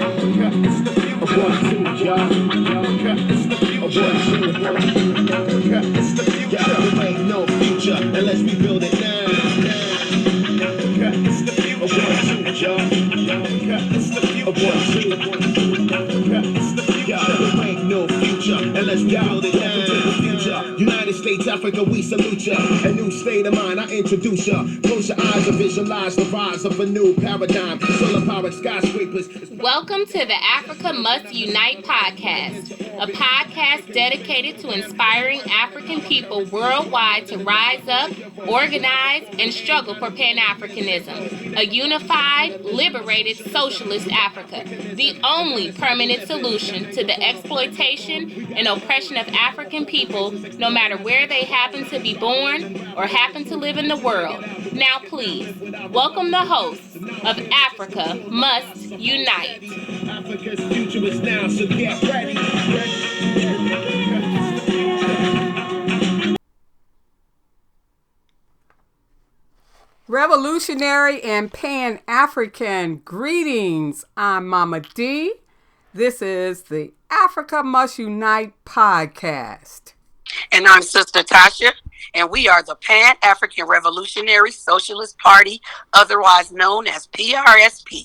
It's the future. It's the future. There ain't no future unless we build it now. It's the future. It's the future. It's the future. There ain't no future unless we build it now. United States, Africa, we salute ya. A new state of mind, I introduce ya. Close your eyes and visualize the rise of a new paradigm. Solar powered skyscrapers. Welcome to the Africa Must Unite podcast, a podcast dedicated to inspiring African people worldwide to rise up, organize, and struggle for Pan-Africanism, a unified, liberated, socialist Africa, the only permanent solution to the exploitation and oppression of African people, no matter where they happen to be born or happen to live in the world. Now please, welcome the hosts of Africa Must Unite. Africa's future is now, so get ready. Revolutionary and Pan-African greetings. I'm Mama D. This is the Africa Must Unite podcast. And I'm Sister Tasha, and we are the Pan-African Revolutionary Socialist Party, otherwise known as PRSP.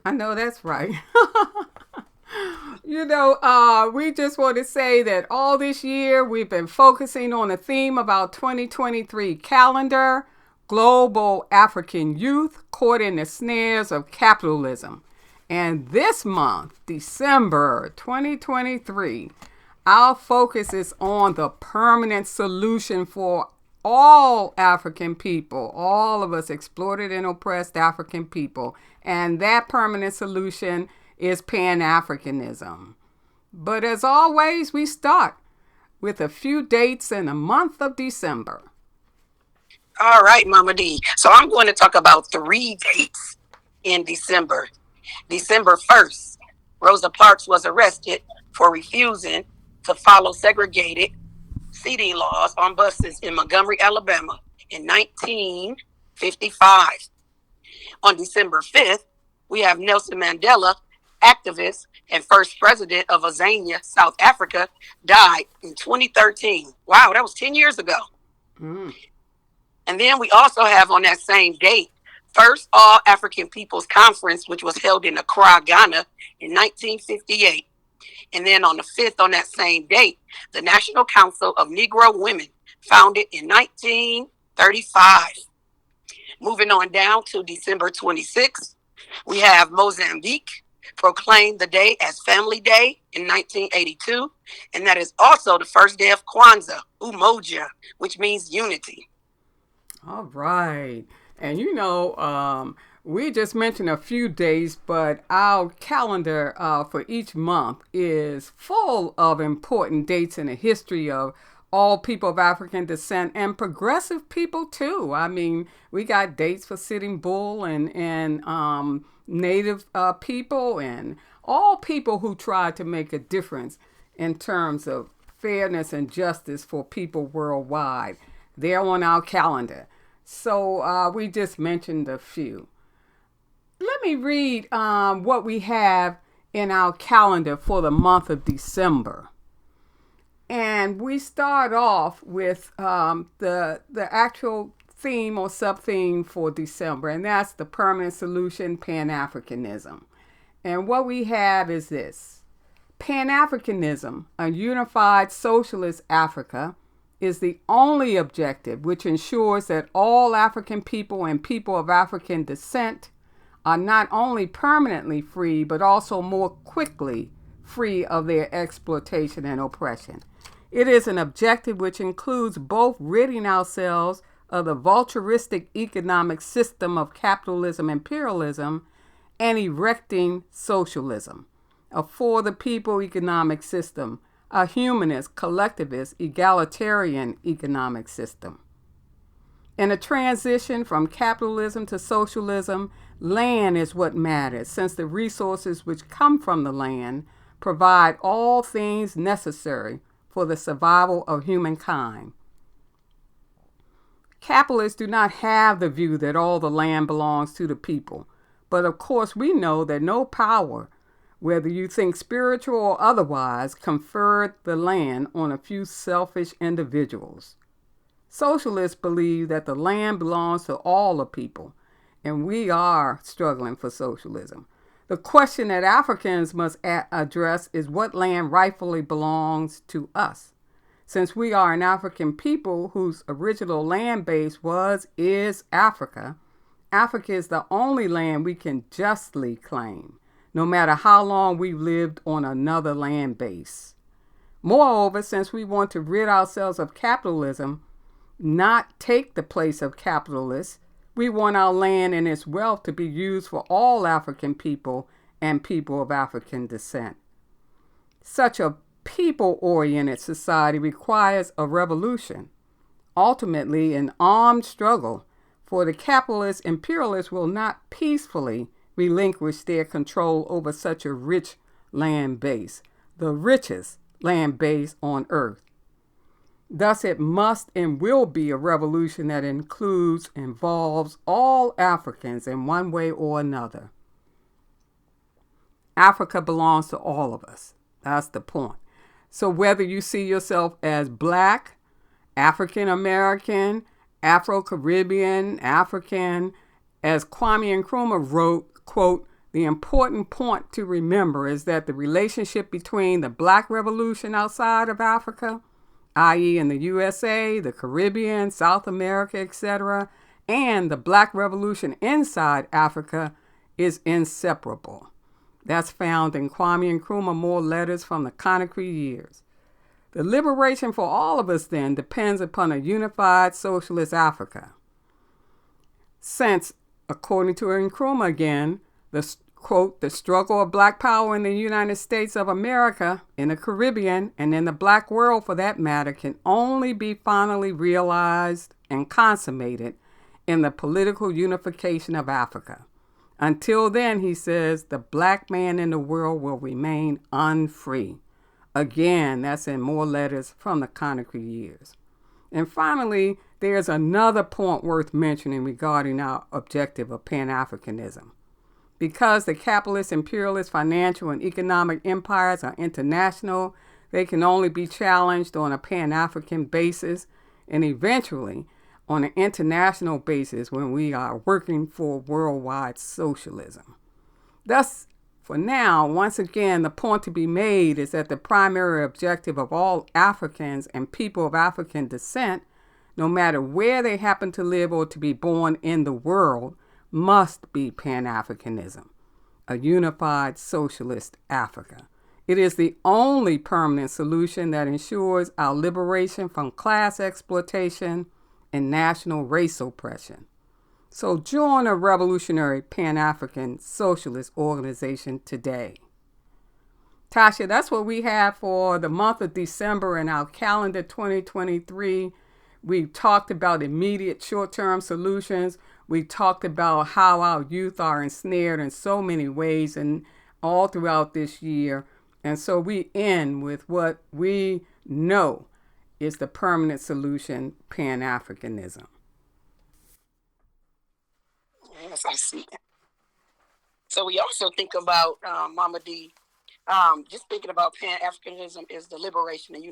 I know that's right. We just want to say that all this year we've been focusing on the theme of our 2023 calendar, Global African Youth Caught in the Snares of Capitalism. And this month, December 2023, our focus is on the permanent solution for all African people, all of us exploited and oppressed African people. And that permanent solution is Pan-Africanism. But as always, we start with a few dates in the month of December. All right, Mama D. So I'm going to talk about 3 dates in December. December 1st, Rosa Parks was arrested for refusing to follow segregated seating laws on buses in Montgomery, Alabama in 1955. On December 5th, we have Nelson Mandela, activist and first president of Azania, South Africa, died in 2013. Wow, that was 10 years ago. And then we also have on that same date, First All African Peoples Conference, which was held in Accra, Ghana in 1958. And then on the 5th, on that same date, the National Council of Negro Women, founded in 1935. Moving on down to December 26th, we have Mozambique proclaimed the day as Family Day in 1982. And that is also the first day of Kwanzaa, Umoja, which means unity. All right. And we just mentioned a few days, but our calendar for each month is full of important dates in the history of all people of African descent and progressive people too. I mean, we got dates for Sitting Bull and Native people and all people who try to make a difference in terms of fairness and justice for people worldwide. They're on our calendar. So we just mentioned a few. Let me read what we have in our calendar for the month of December. And we start off with the actual theme or sub-theme for December, and that's the permanent solution, Pan-Africanism. And what we have is this. Pan-Africanism, a unified socialist Africa, is the only objective which ensures that all African people and people of African descent are not only permanently free, but also more quickly free of their exploitation and oppression. It is an objective which includes both ridding ourselves of the vulturistic economic system of capitalism, imperialism, and erecting socialism, a for the people economic system, a humanist, collectivist, egalitarian economic system. In a transition from capitalism to socialism, land is what matters, since the resources which come from the land provide all things necessary for the survival of humankind. Capitalists do not have the view that all the land belongs to the people, but of course we know that no power whether you think spiritual or otherwise, conferred the land on a few selfish individuals. Socialists believe that the land belongs to all the people, and we are struggling for socialism. The question that Africans must address is what land rightfully belongs to us. Since we are an African people whose original land base is Africa, Africa is the only land we can justly claim, no matter how long we've lived on another land base. Moreover, since we want to rid ourselves of capitalism, not take the place of capitalists, we want our land and its wealth to be used for all African people and people of African descent. Such a people-oriented society requires a revolution, ultimately an armed struggle, for the capitalist imperialists will not peacefully relinquish their control over such a rich land base, the richest land base on earth. Thus, it must and will be a revolution that involves all Africans in one way or another. Africa belongs to all of us. That's the point. So whether you see yourself as Black, African American, Afro-Caribbean, African, as Kwame Nkrumah wrote, quote, "The important point to remember is that the relationship between the Black Revolution outside of Africa, i.e. in the USA, the Caribbean, South America, etc., and the Black Revolution inside Africa is inseparable." That's found in Kwame Nkrumah, More Letters from the Conakry Years. The liberation for all of us then depends upon a unified socialist Africa. Since, according to Nkrumah again, quote, "the struggle of Black power in the United States of America, in the Caribbean, and in the Black world for that matter, can only be finally realized and consummated in the political unification of Africa. Until then," he says, "the Black man in the world will remain unfree." Again, that's in More Letters from the Conakry Years. And finally, there's another point worth mentioning regarding our objective of Pan-Africanism. Because the capitalist, imperialist, financial, and economic empires are international, they can only be challenged on a Pan-African basis and eventually on an international basis when we are working for worldwide socialism. Thus, for now, once again, the point to be made is that the primary objective of all Africans and people of African descent, no matter where they happen to live or to be born in the world, must be Pan-Africanism, a unified socialist Africa. It is the only permanent solution that ensures our liberation from class exploitation and national race oppression. So join a revolutionary Pan-African socialist organization today. Tasha, that's what we have for the month of December in our calendar 2023. We talked about immediate short-term solutions. We talked about how our youth are ensnared in so many ways and all throughout this year. And so we end with what we know is the permanent solution, Pan-Africanism. Yes, I see. So we also think about, Mama D, just thinking about Pan-Africanism is the liberation and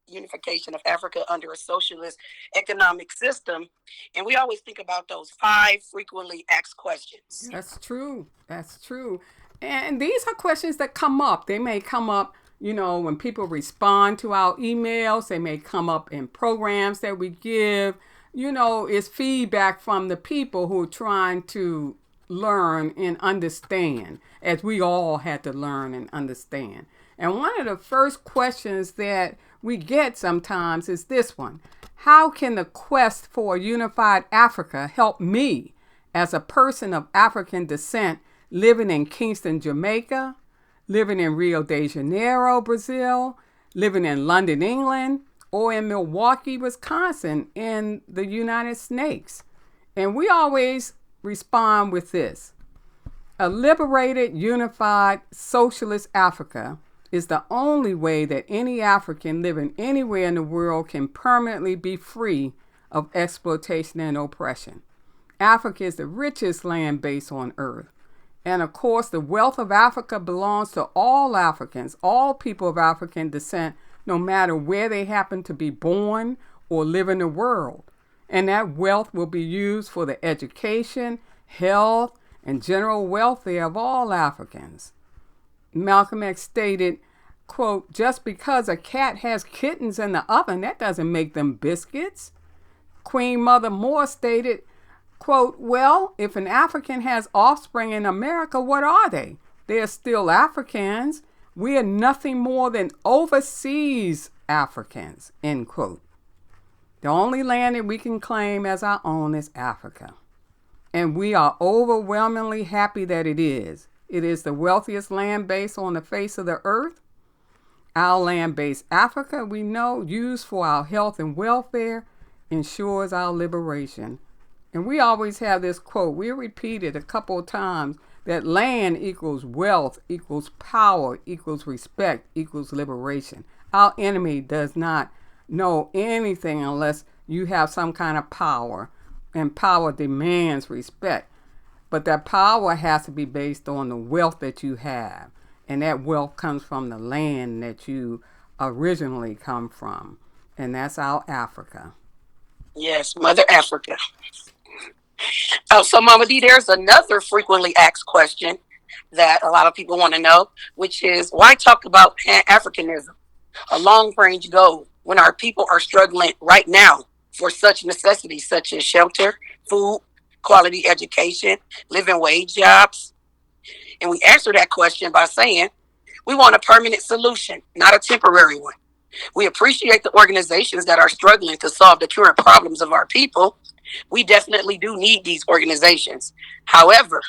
unification of Africa under a socialist economic system. And we always think about those 5 frequently asked questions. That's true. That's true. And these are questions that come up. They may come up, when people respond to our emails. They may come up in programs that we give. It's feedback from the people who are trying to learn and understand, as we all had to learn and understand. And one of the first questions that we get sometimes is this one: how can the quest for a unified Africa help me as a person of African descent living in Kingston, Jamaica, living in Rio de Janeiro, Brazil, living in London, England, or in Milwaukee, Wisconsin, in the United States? And we always respond with this: a liberated, unified, socialist Africa is the only way that any African living anywhere in the world can permanently be free of exploitation and oppression. Africa is the richest land base on earth, And of course, the wealth of Africa belongs to all Africans, all people of African descent, no matter where they happen to be born or live in the world. And that wealth will be used for the education, health, and general welfare of all Africans. Malcolm X stated, quote, "Just because a cat has kittens in the oven, that doesn't make them biscuits." Queen Mother Moore stated, quote, "Well, if an African has offspring in America, what are they? They are still Africans. We are nothing more than overseas Africans," end quote. The only land that we can claim as our own is Africa. And we are overwhelmingly happy that it is. It is the wealthiest land base on the face of the earth. Our land-based Africa, we know, used for our health and welfare, ensures our liberation. And we always have this quote, we repeat it a couple of times, that land equals wealth, equals power, equals respect, equals liberation. Our enemy does not know anything unless you have some kind of power, and power demands respect. But that power has to be based on the wealth that you have, and that wealth comes from the land that you originally come from, and that's our Africa. Yes, Mother Africa. So, Mama D, there's another frequently asked question that a lot of people want to know, which is why talk about Pan-Africanism, a long-range goal, when our people are struggling right now for such necessities such as shelter, food, quality education, living wage jobs? And we answer that question by saying we want a permanent solution, not a temporary one. We appreciate the organizations that are struggling to solve the current problems of our people. We definitely do need these organizations. However,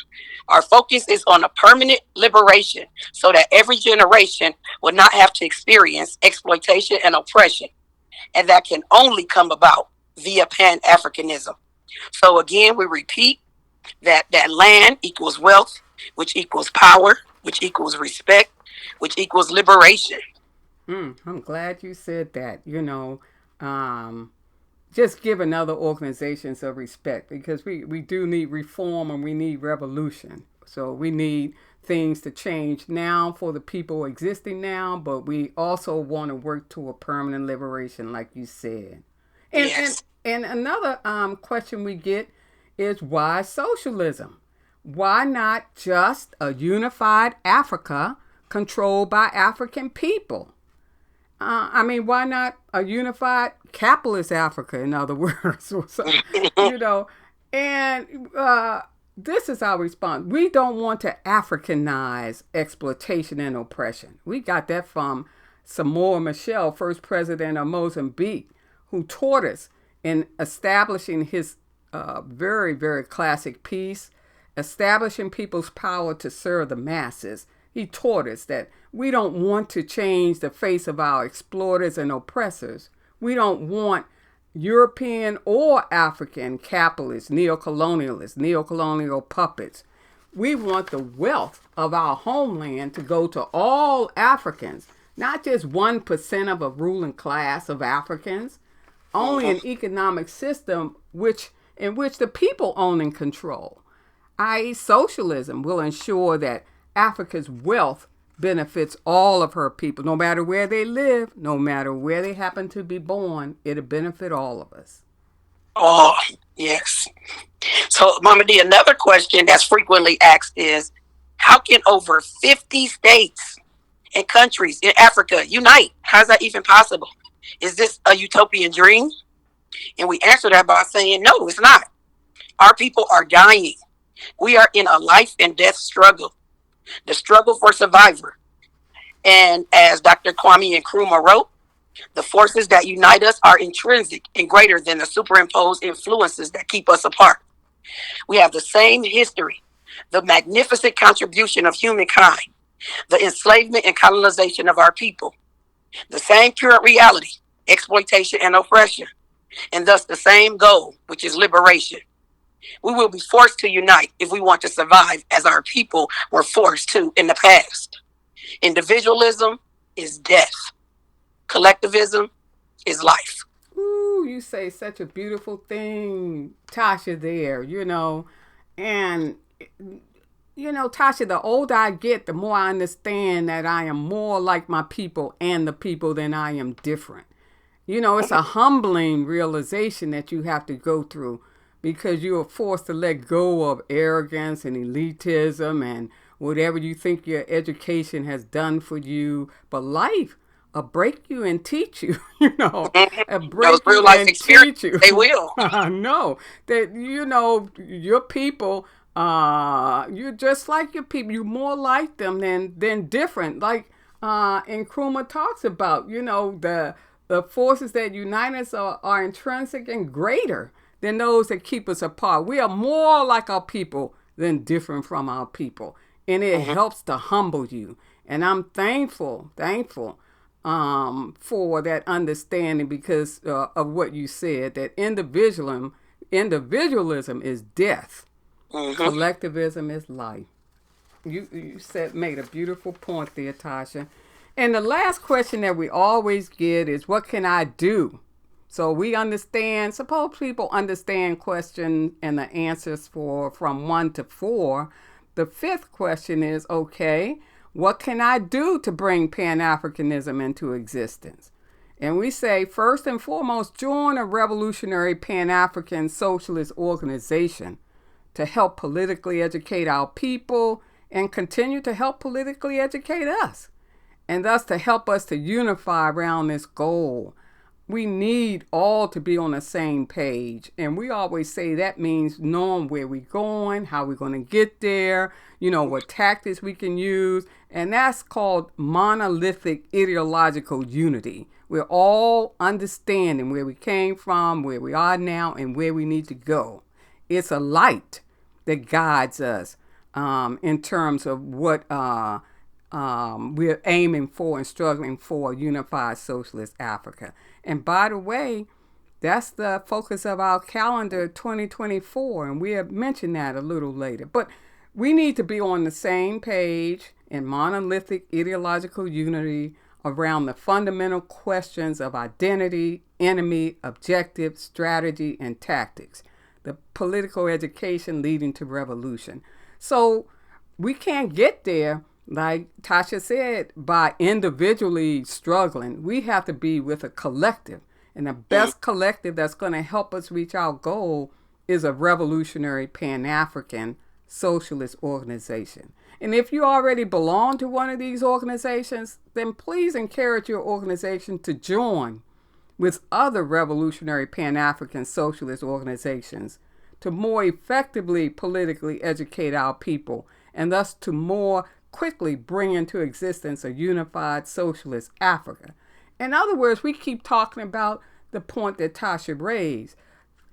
our focus is on a permanent liberation so that every generation will not have to experience exploitation and oppression. And that can only come about via Pan-Africanism. So again, we repeat that land equals wealth, which equals power, which equals respect, which equals liberation. I'm glad you said that. Just giving other organizations a respect, because we do need reform and we need revolution. So we need things to change now for the people existing now, but we also want to work to a permanent liberation, like you said. And Yes. and another question we get is, why socialism? Why not just a unified Africa controlled by African people? Why not a unified capitalist Africa, in other words? And this is our response. We don't want to Africanize exploitation and oppression. We got that from Samora Machel, first president of Mozambique, who taught us in establishing his very, very classic piece, Establishing People's Power to Serve the Masses. He taught us that we don't want to change the face of our exploiters and oppressors. We don't want European or African capitalists, neocolonialists, neocolonial puppets. We want the wealth of our homeland to go to all Africans, not just 1% of a ruling class of Africans. Only an economic system in which the people own and control, i.e. socialism, will ensure that Africa's wealth benefits all of her people, no matter where they live, no matter where they happen to be born. It'll benefit all of us. Oh, yes. So, Mama D, another question that's frequently asked is, how can over 50 states and countries in Africa unite? How's that even possible? Is this a utopian dream? And we answer that by saying, no, it's not. Our people are dying. We are in a life and death struggle. The struggle for survival. And as Dr. Kwame Nkrumah wrote, the forces that unite us are intrinsic and greater than the superimposed influences that keep us apart. We have the same history, the magnificent contribution of humankind, the enslavement and colonization of our people, the same current reality, exploitation and oppression, and thus the same goal, which is liberation. We will be forced to unite if we want to survive as our people were forced to in the past. Individualism is death. Collectivism is life. Ooh, you say such a beautiful thing, Tasha, there, and Tasha, the older I get, the more I understand that I am more like my people and the people than I am different. It's a humbling realization that you have to go through because you are forced to let go of arrogance and elitism and whatever you think your education has done for you. But life will break you and teach you, break real you life and experience, teach you. they will. I know that, your people, you're just like your people. You're more like them than different. Like Nkrumah talks about, the forces that unite us are intrinsic and greater than those that keep us apart. We are more like our people than different from our people. And it helps to humble you. And I'm thankful for that understanding because of what you said, that individualism is death. Collectivism is life. You made a beautiful point there, Tasha. And the last question that we always get is, what can I do? So we understand, suppose people understand question and the answers from 1 to 4. The 5th question is, okay, what can I do to bring Pan-Africanism into existence? And we say, first and foremost, join a revolutionary Pan-African socialist organization to help politically educate our people and continue to help politically educate us, and thus to help us to unify around this goal. We need all to be on the same page. And we always say that means knowing where we're going, how we're going to get there, what tactics we can use. And that's called monolithic ideological unity. We're all understanding where we came from, where we are now, and where we need to go. It's a light that guides us in terms of what we're aiming for and struggling for, unified socialist Africa. And by the way, that's the focus of our calendar 2024, and we'll mention that a little later. But we need to be on the same page in monolithic ideological unity around the fundamental questions of identity, enemy, objective, strategy, and tactics, the political education leading to revolution. So we can't get there, like Tasha said, by individually struggling. We have to be with a collective. And the best collective that's going to help us reach our goal is a revolutionary Pan-African socialist organization. And if you already belong to one of these organizations, then please encourage your organization to join with other revolutionary Pan-African socialist organizations to more effectively politically educate our people, and thus to more quickly bring into existence a unified socialist Africa. In other words, we keep talking about the point that Tasha raised.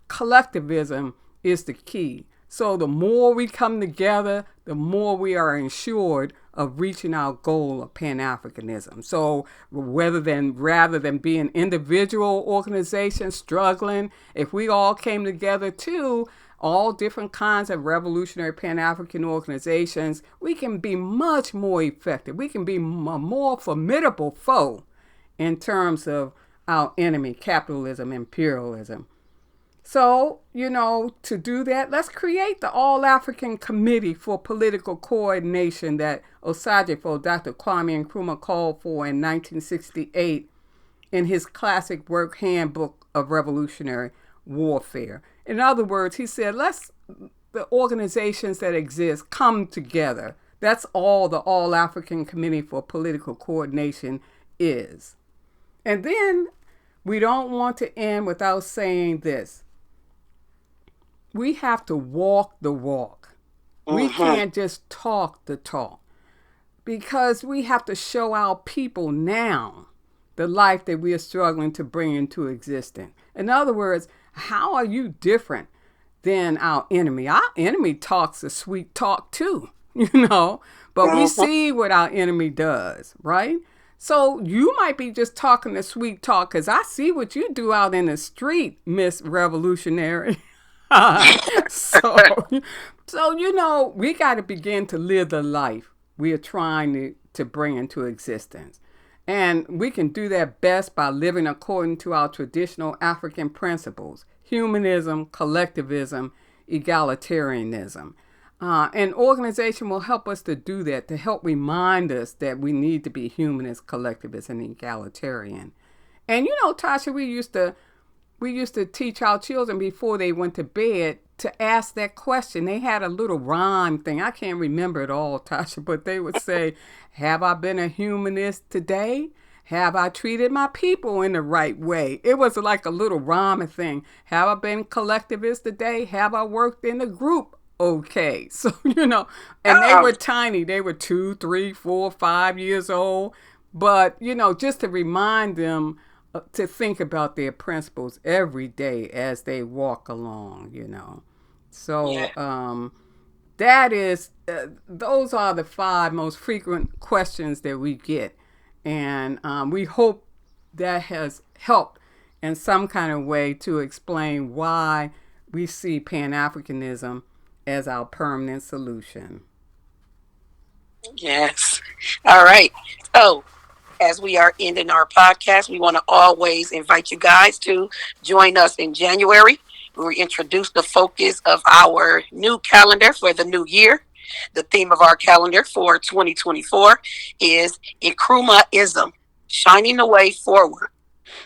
Collectivism is the key. So the more we come together, the more we are ensured of reaching our goal of Pan-Africanism. So rather than being individual organizations struggling, if we all came together too, all different kinds of revolutionary Pan-African organizations, we can be much more effective. We can be a more formidable foe in terms of our enemy, capitalism, imperialism. So, to do that, let's create the All-African Committee for Political Coordination that Osajifo, Dr. Kwame Nkrumah, called for in 1968 in his classic work Handbook of Revolutionary Warfare. In other words, he said, the organizations that exist come together. That's all the All-African Committee for Political Coordination is. And then we don't want to end without saying this. We have to walk the walk. We can't just talk the talk, because we have to show our people now the life that we are struggling to bring into existence. In other words, how are you different than our enemy? Our enemy talks a sweet talk too, but we see what our enemy does, right? So you might be just talking the sweet talk because I see what you do out in the street, Miss Revolutionary. So, we got to begin to live the life we are trying to bring into existence. And we can do that best by living according to our traditional African principles: humanism, collectivism, egalitarianism. An organization will help us to do that, to help remind us that we need to be humanist, collectivist, and egalitarian. And Tasha, we used to teach our children before they went to bed to ask that question. They had a little rhyme thing. I can't remember it all, Tasha, but they would say, have I been a humanist today? Have I treated my people in the right way? It was like a little rhyming thing. Have I been collectivist today? Have I worked in the group? Okay. So, and they were tiny. They were 2, 3, 4, 5 years old. But, just to remind them to think about their principles every day as they walk along, So that is, those are the 5 most frequent questions that we get. And we hope that has helped in some kind of way to explain why we see Pan-Africanism as our permanent solution. Yes. All right. So, as we are ending our podcast, we want to always invite you guys to join us in January. We introduce the focus of our new calendar for the new year. The theme of our calendar for 2024 is Nkrumahism, shining the way forward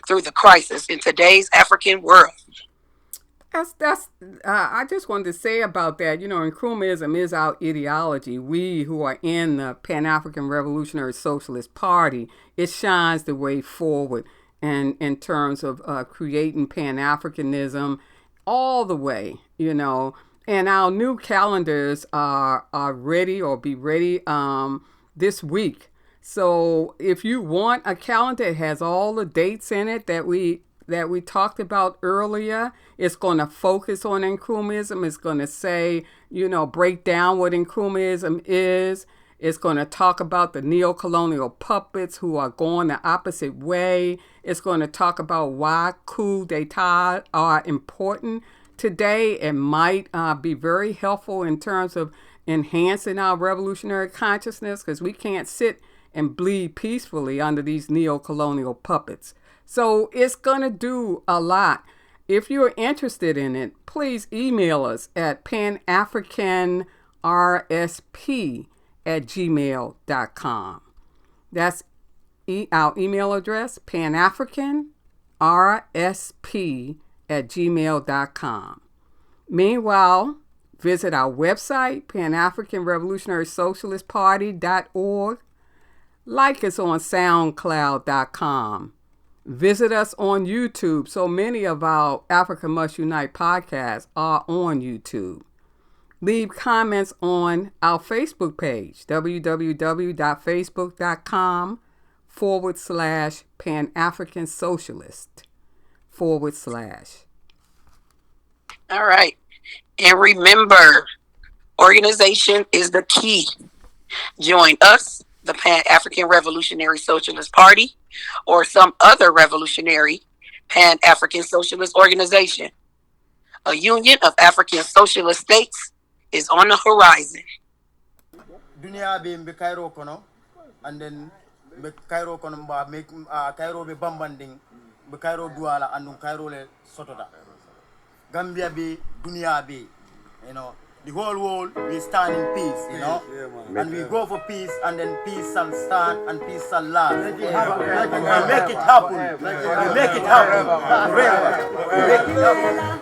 through the crisis in today's African world. I just wanted to say about that, Nkrumahism is our ideology. We who are in the Pan-African Revolutionary Socialist Party, it shines the way forward and in terms of creating Pan-Africanism all the way, And our new calendars are ready or be ready this week. So if you want a calendar, it has all the dates in it that we talked about earlier. It's going to focus on Nkrumahism. It's going to say, break down what Nkrumahism is. It's going to talk about the neo-colonial puppets who are going the opposite way. It's going to talk about why coups d'etat are important today. It might be very helpful in terms of enhancing our revolutionary consciousness, because we can't sit and bleed peacefully under these neo-colonial puppets. So it's going to do a lot. If you're interested in it, please email us at panafricanrsp@gmail.com. That's our email address, panafricanrsp@gmail.com. Meanwhile, visit our website, panafricanrevolutionarysocialistparty.org. Like us on soundcloud.com. Visit us on YouTube. So many of our Africa Must Unite podcasts are on YouTube. Leave comments on our Facebook page, www.facebook.com/Pan-African Socialist / All right. And remember, organization is the key. Join us, the Pan-African Revolutionary Socialist Party, or some other revolutionary Pan-African Socialist organization. A union of African socialist states is on the horizon. Dunia be Cairo kono, and then Cairo kono ba make Cairo be bambanding, be Cairo duala and Cairo le sotoda. Gambia be Dunia be, the whole world we stand in peace, and we go for peace, and then peace shall stand and peace shall last. We make it happen. We make it happen. Forever. We make it happen.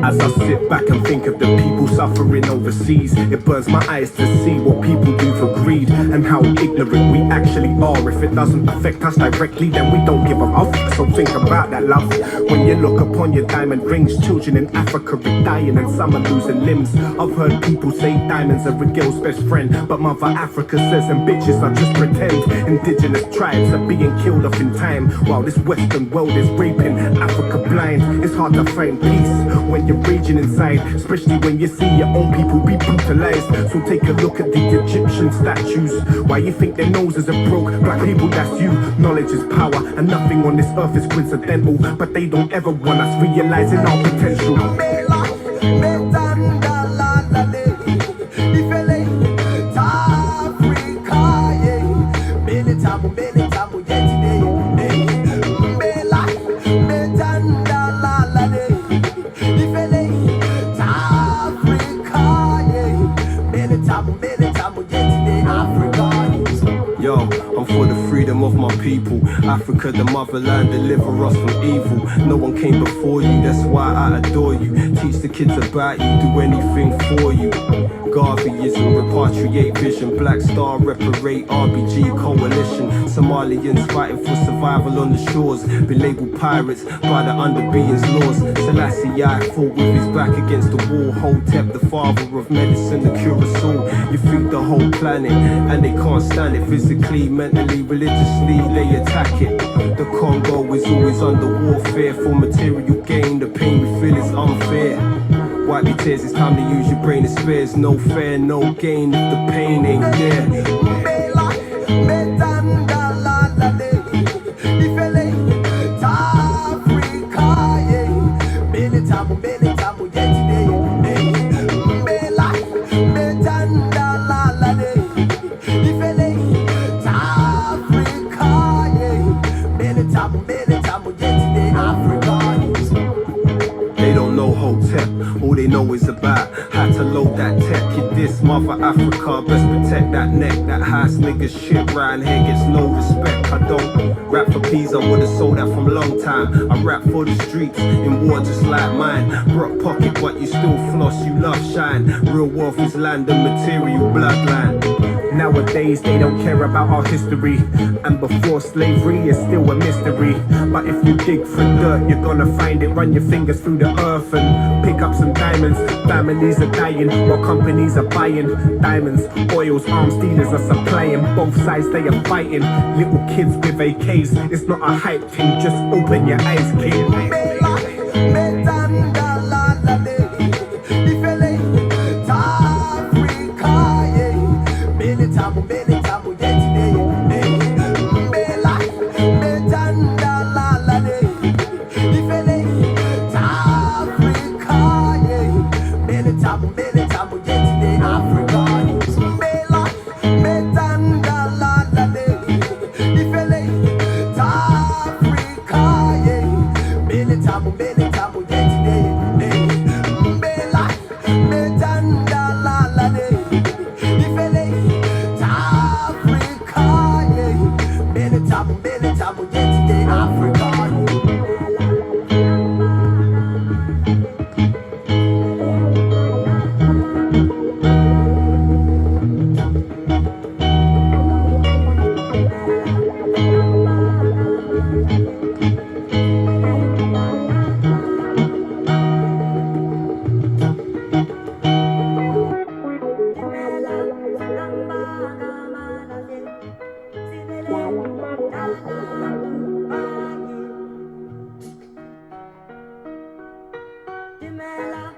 As I sit back and think of the people suffering overseas, it burns my eyes to see what people do for greed and how ignorant we actually are. If it doesn't affect us directly, then we don't give a fuck. So think about that, love. When you look upon your diamond rings, children in Africa are dying and some are losing limbs. I've heard people say diamonds are a girl's best friend, but Mother Africa says them bitches are just pretend. Indigenous tribes are being killed off in time, while this Western world is raping Africa blind. It's hard to find peace when you're raging inside, especially when you see your own people be brutalized. So take a look at the Egyptian statues. Why you think their noses are broke? Black people, that's you. Knowledge is power, and nothing on this earth is coincidental. But they don't ever want us realizing our potential. Africa, yeah. calling of my people. Africa, the motherland, deliver us from evil. No one came before you, that's why I adore you. Teach the kids about you, do anything for you. Garveyism, repatriate vision, Black Star, reparate, RBG coalition. Somalians fighting for survival on the shores, be labeled pirates by the underbeings laws. Selassie I fought with his back against the wall. Hotep, the father of medicine, the cure us all. You feed the whole planet and they can't stand it. Physically, mentally, religiously, they attack it. The Congo is always under warfare for material gain. The pain we feel is unfair. Wipe your tears, it's time to use your brain. It spares no fair, no gain if the pain ain't there. They don't know Hotep, all they know is about how to load that tech. Kid this, Mother Africa, best protect that neck. That house nigga shit round here gets no respect. I don't rap for peas, I would've sold that from a long time. I rap for the streets, in war just like mine. Broke pocket, but you still floss, you love shine. Real wealth is land and material bloodline. Nowadays they don't care about our history, and before slavery is still a mystery. But if you dig for dirt, you're gonna find it. Run your fingers through the earth and pick up some diamonds. Families are dying while companies are buying diamonds. Oils, arms dealers are supplying. Both sides they are fighting. Little kids with AKs, it's not a hype thing, just open your eyes, kid. Dimela